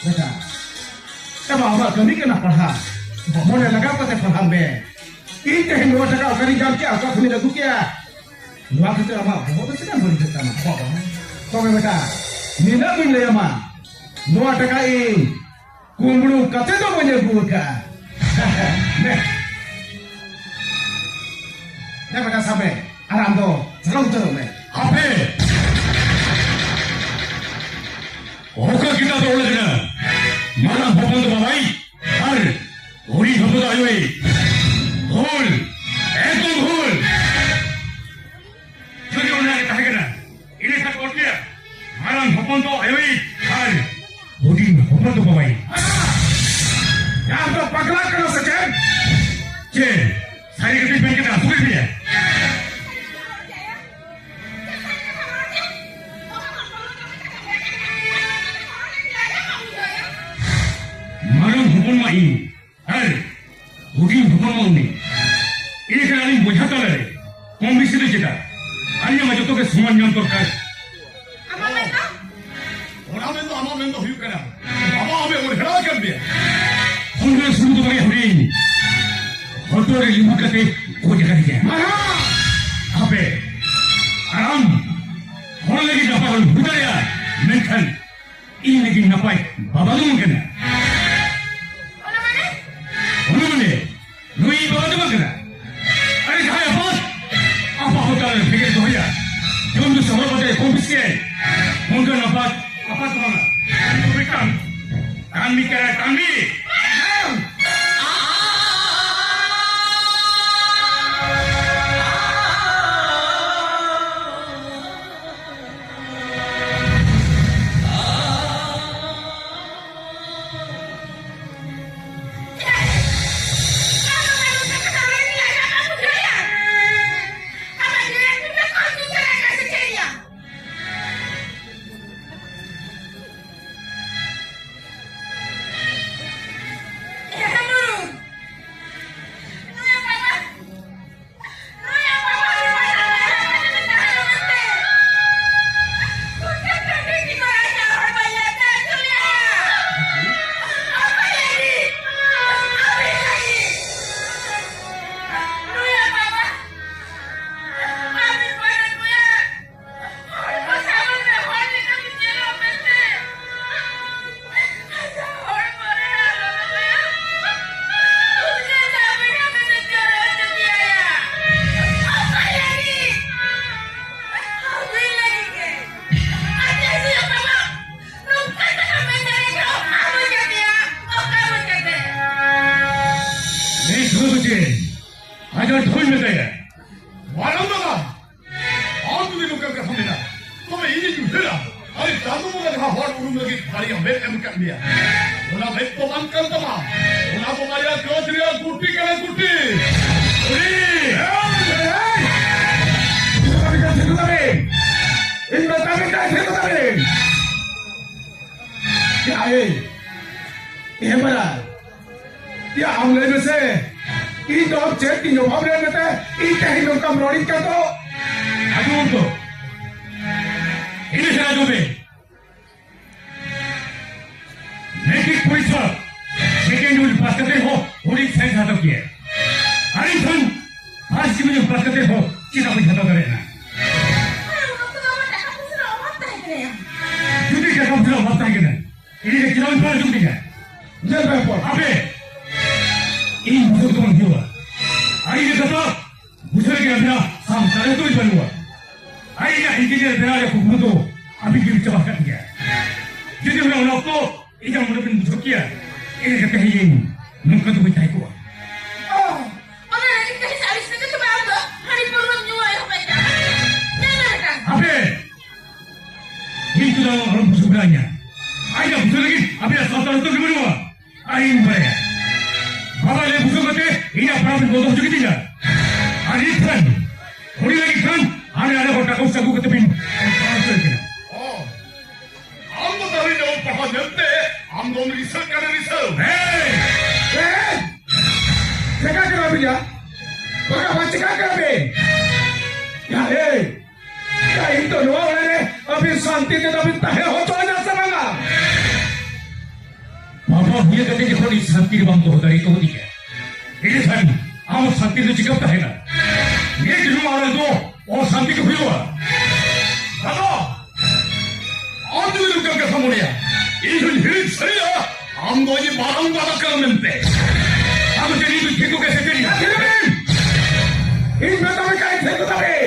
बेटा एमा आमा कमी के ना पढ़ा मोने लगा पते पढ़ा में इन तेहन नो टका करी जाम के आका खुनी लगू के नुआ के आमा बहुत से ना बड़ी देता ना बाबा तो बेटा नीना बिन ले आमा नुआ टका इन कुंबड़ू कते तो बने बुका ने बेटा साबे आराम दो चलो में आपे ओका kita तो उलझ ना माना भवन तो बाबाई हर होरी भवन तो आयो होल एकदम होल चलिए उन्हें कहा गया इन्हें सब कोट लिया माना भवन तो आयो हर होरी भवन तो बाबाई यहाँ तो पगला करो सके जे सारी के बीच में क्या सुख भी है Marang hubungan mai, har, hubungan mau ni. Ini kan aling boja tu leh, kombisi tu cita. Aling macam tu ke semua nyantor kan. Ama mendo? Orang mendo hiu kena. Ama orang heran kan dia. Orang suruh tu bagi hari ini. Hotel lima kate, kau jaga dia. मारा Apa? Aram. Orang lagi dapat orang budaya, mental. Ini lagi napai, bapa tu mungkin. उन्होंने Louis बात बकरा अरे कहाँ बात apa hotel pikir tu ya jom tu semua pada konfiskan mungkin apa tu mana bukan kami kira kami ajar ढोल में गया वालों का और तुझे लोग क्या समझना तुम्हें ये जो है ना अरे जादू में देखा हॉट रूम लगी भारी हमें कम कर दिया उन्हें भाई तो बंद कर दमा उन्हें तो मारिया क्यों चिड़िया गुट्टी करे गुट्टी क्या है ये बड़ा ये आमले में से ई तो अब चेक की जो भाव रहने थे ई कहीं लोग का मरोड़ी क्या तो अजूब तो इन्हें से अजूब है नेटिक पुलिस पर सेकेंड यूज पास करते हो पुलिस सेंस हाथों की है हरी सन आज की मुझे पास करते हो चिता कुछ हाथों करे ना जुटी के कब चलो मत आएंगे ना इन्हें के चिराग पर जुटी है जल पर अबे इन बुजुर्ग तो नहीं हुआ आई ये कथा बुजुर्ग के अंदर हम सारे तो ही बनुआ आई ना इंजीनियर बिना ये कुछ तो अभी की विचार कर दिया जिसे हमने उन लोग को इधर मुझे बिन बुजुर्ग किया इन्हें कहते हैं ये नुक्कड़ तो बिताई को अबे ये तो orang bujurannya ayo bujuk lagi abis asal itu gimana ayo mulai Bapa le bujuk kate ini apa pun bodoh juga tidak hari kan hari lagi kan ada hotel kau sagu kate pin oh ambo tadi jauh paham nanti ambo research kan research hey cakap kerana dia bagaimana cakap kerana ya hey ya itu doa orang ni अभी शांति के अभी तहे हो तो ना समझा हुए कहते देखो इस शांति के बंद होता रही तो होती है ये सन हम शांति से चिकपता है ना ये जो आ रहे तो और शांति को हुई हुआ दादा और जो लोग क्या सामने आ इधर हिल सही है हम दो ये बारंबार कर मिलते हम तेरी दुखी को कैसे करेंगे इसमें तो मैं कहीं थे तो तबे